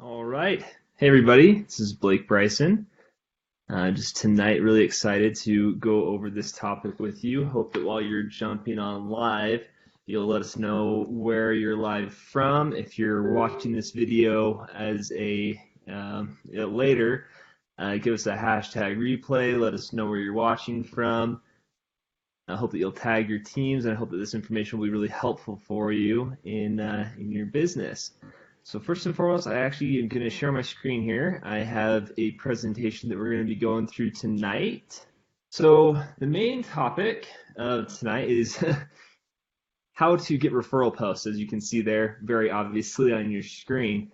All right. Hey, everybody. This is Blake Bryson. Just tonight, really excited to go over this topic with you. Hope that while you're jumping on live, you'll let us know where you're live from. If you're watching this video as later, give us a hashtag replay. Let us know where you're watching from. I hope that you'll tag your teams, and I hope that this information will be really helpful for you in your business. So first and foremost, I actually am going to share my screen here. I have a presentation that we're going to be going through tonight. So the main topic of tonight is how to get referral posts, as you can see there very obviously on your screen.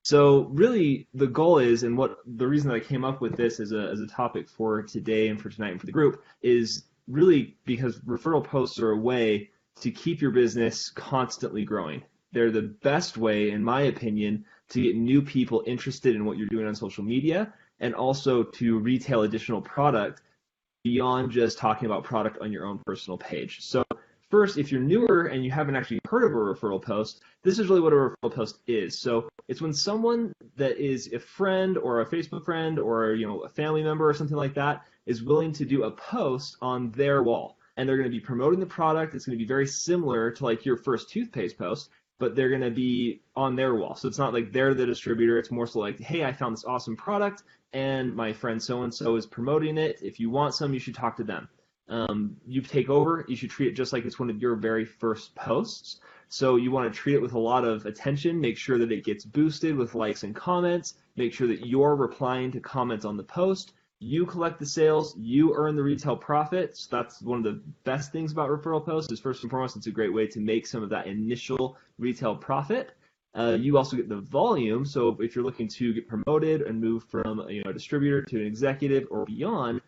So really the goal is, and what the reason that I came up with this as a topic for today and for tonight and for the group is really because referral posts are a way to keep your business constantly growing. They're the best way, in my opinion, to get new people interested in what you're doing on social media and also to retail additional product beyond just talking about product on your own personal page. So first, if you're newer and you haven't actually heard of a referral post, this is really what a referral post is. So it's when someone that is a friend or a Facebook friend or a family member or something like that is willing to do a post on their wall. And they're going to be promoting the product. It's going to be very similar to like your first toothpaste post, but they're going to be on their wall. So it's not like they're the distributor. It's more so like, hey, I found this awesome product and my friend so-and-so is promoting it. If you want some, you should talk to them. You take over, you should treat it just like it's one of your very first posts. So you want to treat it with a lot of attention, make sure that it gets boosted with likes and comments, make sure that you're replying to comments on the post. You collect the sales, you earn the retail profits. That's one of the best things about referral posts is first and foremost, it's a great way to make some of that initial retail profit. You also get the volume. So if you're looking to get promoted and move from a distributor to an executive or beyond,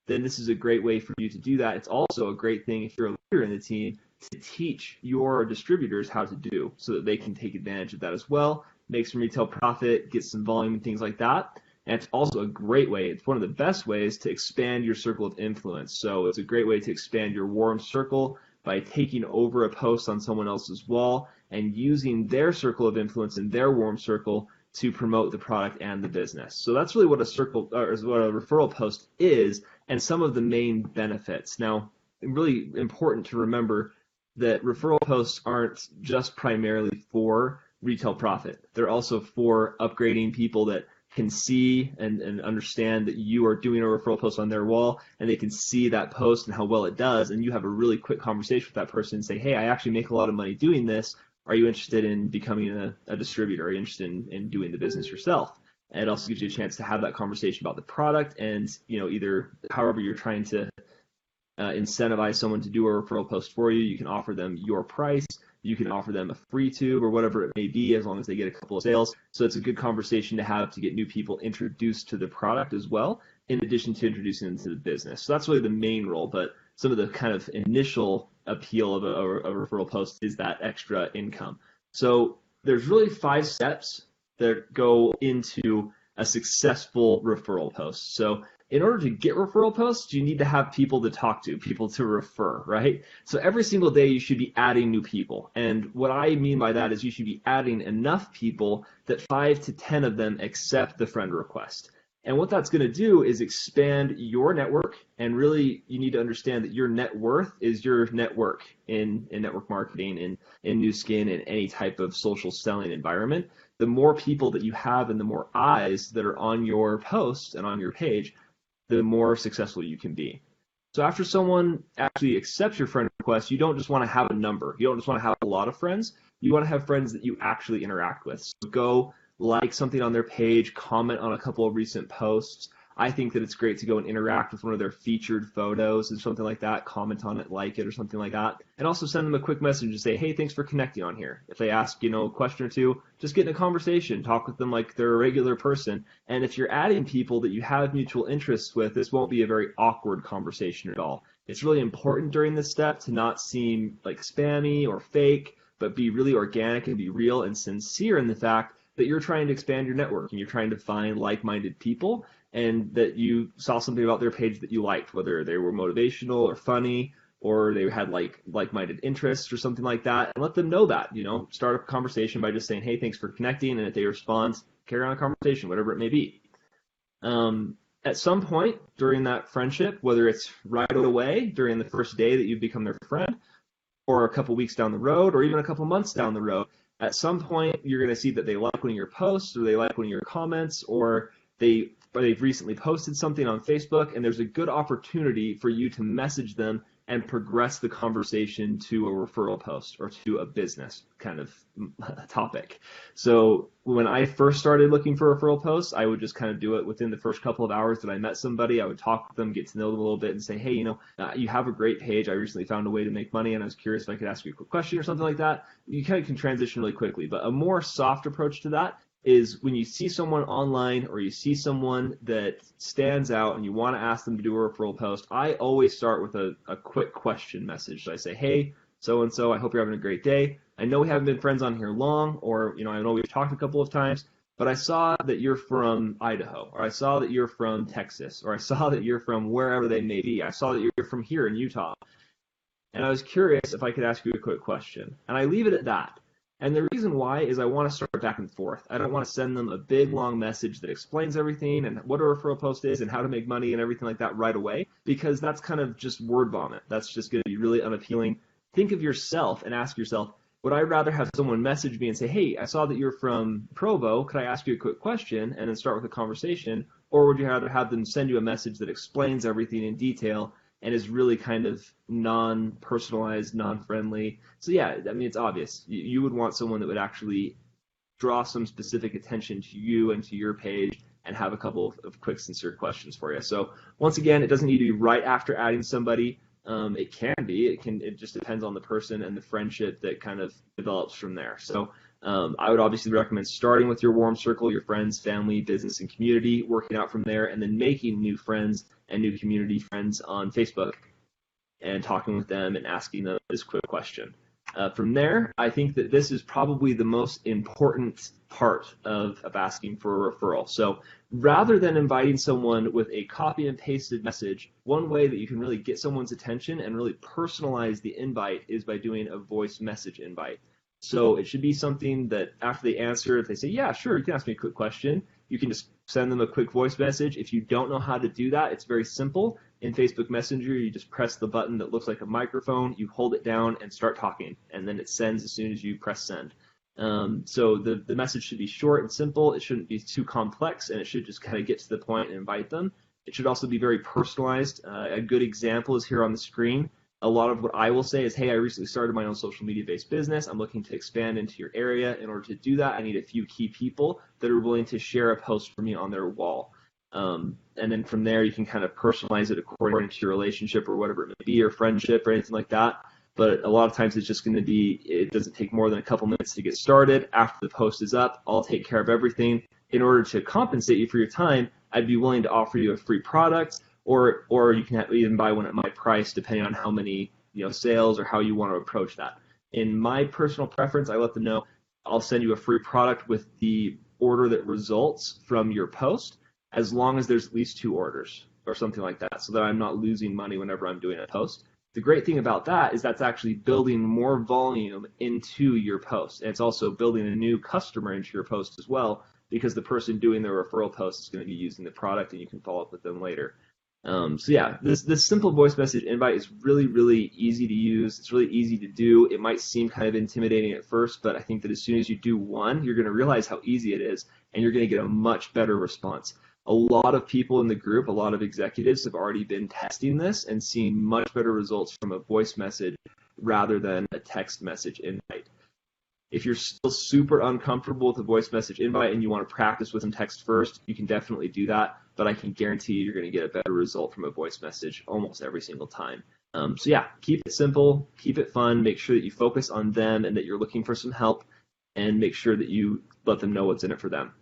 then this is a great way for you to do that. It's also a great thing if you're a leader in the team to teach your distributors how to do so that they can take advantage of that as well, make some retail profit, get some volume and things like that. And it's also a great way, it's one of the best ways to expand your circle of influence. So it's a great way to expand your warm circle by taking over a post on someone else's wall and using their circle of influence and their warm circle to promote the product and the business. So that's really what a referral post is and some of the main benefits. Now, really important to remember that referral posts aren't just primarily for retail profit. They're also for upgrading people that can see and understand that you are doing a referral post on their wall, and they can see that post and how well it does, and you have a really quick conversation with that person and say, hey, I actually make a lot of money doing this. Are you interested in becoming a distributor? Are you interested in doing the business yourself? And it also gives you a chance to have that conversation about the product and either however you're trying to incentivize someone to do a referral post for you. You can offer them your price. You can offer them a free tube or whatever it may be as long as they get a couple of sales. So it's a good conversation to have to get new people introduced to the product as well, in addition to introducing them to the business. So that's really the main role, but some of the kind of initial appeal of a referral post is that extra income. So there's really 5 steps that go into a successful referral post. So in order to get referral posts, you need to have people to talk to, people to refer, right? So every single day you should be adding new people. And what I mean by that is you should be adding enough people that 5 to 10 of them accept the friend request. And what that's going to do is expand your network. And really, you need to understand that your net worth is your network in network marketing, in new skin, in any type of social selling environment. The more people that you have and the more eyes that are on your post and on your page, the more successful you can be. So after someone actually accepts your friend request, you don't just want to have a number. You don't just want to have a lot of friends. You want to have friends that you actually interact with. So go like something on their page, comment on a couple of recent posts. I think that it's great to go and interact with one of their featured photos and something like that, comment on it, like it, or something like that. And also send them a quick message and say, hey, thanks for connecting on here. If they ask, a question or two, just get in a conversation, talk with them like they're a regular person. And if you're adding people that you have mutual interests with, this won't be a very awkward conversation at all. It's really important during this step to not seem like spammy or fake, but be really organic and be real and sincere in the fact that you're trying to expand your network and you're trying to find like-minded people, and that you saw something about their page that you liked, whether they were motivational or funny or they had like-minded interests or something like that, and let them know that. Start a conversation by just saying, hey, thanks for connecting, and if they respond, carry on a conversation, whatever it may be. At some point during that friendship, whether it's right away during the first day that you've become their friend, or a couple weeks down the road, or even a couple months down the road, at some point you're going to see that they like one of your posts, or they like one of your comments, or they've recently posted something on Facebook, and there's a good opportunity for you to message them and progress the conversation to a referral post or to a business kind of topic. So when I first started looking for referral posts, I would just kind of do it within the first couple of hours that I met somebody. I would talk with them, get to know them a little bit, and say, hey, you have a great page. I recently found a way to make money, and I was curious if I could ask you a quick question or something like that. You kind of can transition really quickly. But a more soft approach to that is when you see someone online or you see someone that stands out and you want to ask them to do a referral post, I always start with a quick question message. So I say, hey, so-and-so, I hope you're having a great day. I know we haven't been friends on here long, or, I know we've talked a couple of times, but I saw that you're from Idaho, or I saw that you're from Texas, or I saw that you're from wherever they may be. I saw that you're from here in Utah. And I was curious if I could ask you a quick question. And I leave it at that. And the reason why is I want to start back and forth. I don't want to send them a big, long message that explains everything and what a referral post is and how to make money and everything like that right away, because that's kind of just word vomit. That's just going to be really unappealing. Think of yourself and ask yourself, would I rather have someone message me and say, hey, I saw that you're from Provo. Could I ask you a quick question? And then start with a conversation. Or would you rather have them send you a message that explains everything in detail and is really kind of non-personalized, non-friendly? So yeah, I mean, it's obvious. You would want someone that would actually draw some specific attention to you and to your page and have a couple of quick, sincere questions for you. So once again, it doesn't need to be right after adding somebody. It can be. It just depends on the person and the friendship that kind of develops from there. So I would obviously recommend starting with your warm circle, your friends, family, business, and community, working out from there, and then making new friends and new community friends on Facebook and talking with them and asking them this quick question. From there, I think that this is probably the most important part of asking for a referral. So rather than inviting someone with a copy and pasted message, one way that you can really get someone's attention and really personalize the invite is by doing a voice message invite. So it should be something that after they answer, if they say, yeah, sure, you can ask me a quick question, you can just send them a quick voice message. If you don't know how to do that, it's very simple. In Facebook Messenger, you just press the button that looks like a microphone, you hold it down and start talking, and then it sends as soon as you press send. So the message should be short and simple. It shouldn't be too complex, and it should just kind of get to the point and invite them. It should also be very personalized. A good example is here on the screen. A lot of what I will say is, hey, I recently started my own social media-based business. I'm looking to expand into your area. In order to do that, I need a few key people that are willing to share a post for me on their wall. And then from there, you can kind of personalize it according to your relationship or whatever it may be, or friendship or anything like that. But a lot of times it's just going to be, it doesn't take more than a couple minutes to get started. After the post is up, I'll take care of everything. In order to compensate you for your time, I'd be willing to offer you a free product, or you can even buy one at my price, depending on how many sales or how you want to approach that. In my personal preference, I let them know I'll send you a free product with the order that results from your post, as long as there's at least 2 orders or something like that, so that I'm not losing money whenever I'm doing a post. The great thing about that is that's actually building more volume into your post. And it's also building a new customer into your post as well, because the person doing the referral post is going to be using the product and you can follow up with them later. So yeah, this simple voice message invite is really, really easy to use. It's really easy to do. It might seem kind of intimidating at first, but I think that as soon as you do one, you're going to realize how easy it is, and you're going to get a much better response. A lot of people in the group, a lot of executives have already been testing this and seeing much better results from a voice message rather than a text message invite. If you're still super uncomfortable with a voice message invite and you want to practice with some text first, you can definitely do that, but I can guarantee you're going to get a better result from a voice message almost every single time. So yeah, keep it simple, keep it fun, make sure that you focus on them and that you're looking for some help, and make sure that you let them know what's in it for them.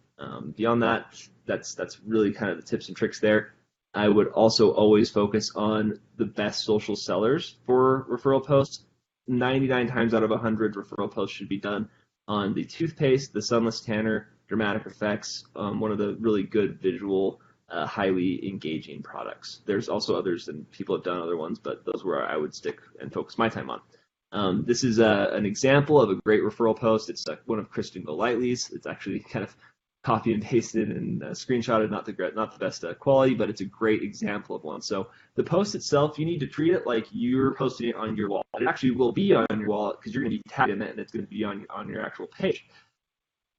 Beyond that, that's really kind of the tips and tricks there. I would also always focus on the best social sellers for referral posts. 99 times out of 100 referral posts should be done on the toothpaste, the sunless tanner, dramatic effects, one of the really good visual highly engaging products. There's also others, and people have done other ones, but those were I would stick and focus my time on. This is an example of a great referral post. It's one of Kristen Golightly's. It's actually kind of copy and pasted and screenshotted, not the best quality, but it's a great example of one. So the post itself, you need to treat it like you're posting it on your wall. It actually will be on your wall because you're going to be tagged in it, and it's going to be on your actual page.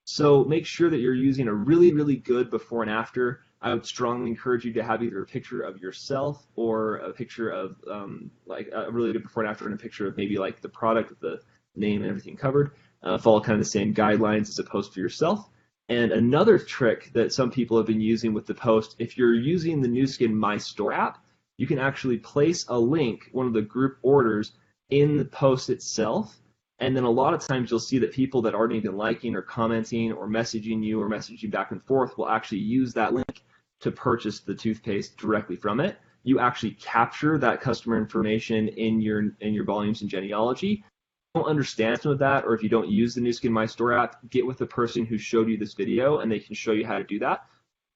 So make sure that you're using a really, really good before and after. I would strongly encourage you to have either a picture of yourself or a picture of like a really good before and after, and a picture of maybe like the product with the name and everything covered. Follow kind of the same guidelines as a post for yourself. And another trick that some people have been using with the post, if you're using the Nu Skin My Store app, you can actually place a link, one of the group orders, in the post itself. And then a lot of times you'll see that people that aren't even liking or commenting or messaging you or messaging back and forth will actually use that link to purchase the toothpaste directly from it. You actually capture that customer information in your volumes and genealogy. Don't understand some of that, or if you don't use the Nu Skin My Store app, get with the person who showed you this video and they can show you how to do that.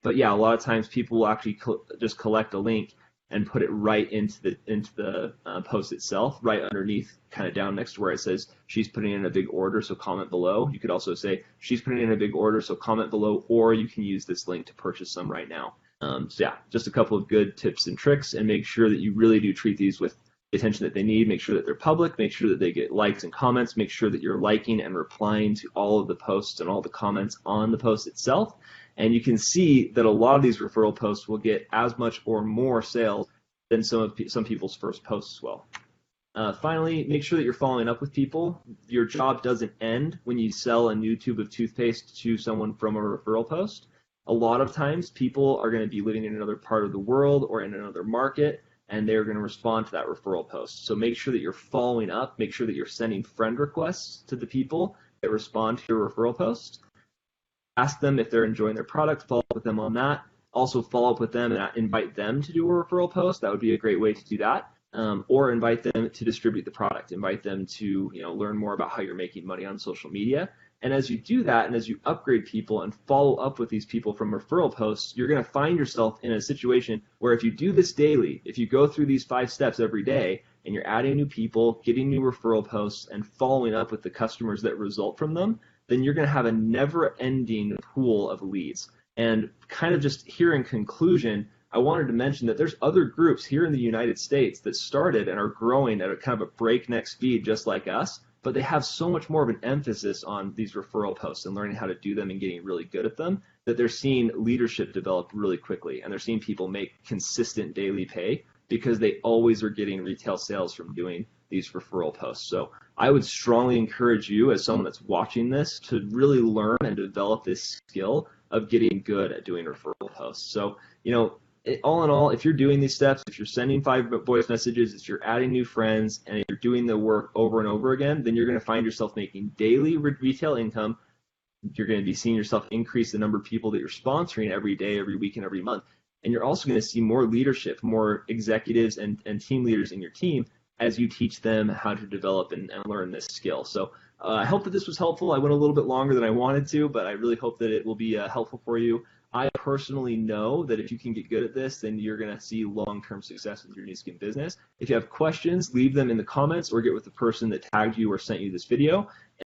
But yeah, a lot of times people will actually just collect a link and put it right into the post itself, right underneath, kind of down next to where it says she's putting in a big order, so comment below. You could also say she's putting in a big order, so comment below, or you can use this link to purchase some right now. So yeah, just a couple of good tips and tricks, and make sure that you really do treat these with the attention that they need. Make sure that they're public, make sure that they get likes and comments, make sure that you're liking and replying to all of the posts and all the comments on the post itself. And you can see that a lot of these referral posts will get as much or more sales than some people's first posts will. Finally, make sure that you're following up with people. Your job doesn't end when you sell a new tube of toothpaste to someone from a referral post. A lot of times people are going to be living in another part of the world or in another market, and they're going to respond to that referral post. So make sure that you're following up. Make sure that you're sending friend requests to the people that respond to your referral post. Ask them if they're enjoying their product. Follow up with them on that. Also follow up with them and invite them to do a referral post. That would be a great way to do that. Or invite them to distribute the product. Invite them to learn more about how you're making money on social media. And as you do that, and as you upgrade people and follow up with these people from referral posts, you're going to find yourself in a situation where if you do this daily, if you go through these 5 steps every day, and you're adding new people, getting new referral posts, and following up with the customers that result from them, then you're going to have a never-ending pool of leads. And kind of just here in conclusion, I wanted to mention that there's other groups here in the United States that started and are growing at a kind of a breakneck speed just like us, but they have so much more of an emphasis on these referral posts and learning how to do them and getting really good at them that they're seeing leadership develop really quickly, and they're seeing people make consistent daily pay because they always are getting retail sales from doing these referral posts. So I would strongly encourage you as someone that's watching this to really learn and develop this skill of getting good at doing referral posts. So, all in all, if you're doing these steps, if you're sending 5 voice messages, if you're adding new friends, and you're doing the work over and over again, then you're going to find yourself making daily retail income. You're going to be seeing yourself increase the number of people that you're sponsoring every day, every week, and every month. And you're also going to see more leadership, more executives and team leaders in your team as you teach them how to develop and learn this skill. So I hope that this was helpful. I went a little bit longer than I wanted to, but I really hope that it will be helpful for you. I personally know that if you can get good at this, then you're going to see long-term success with your Nu Skin business. If you have questions, leave them in the comments or get with the person that tagged you or sent you this video.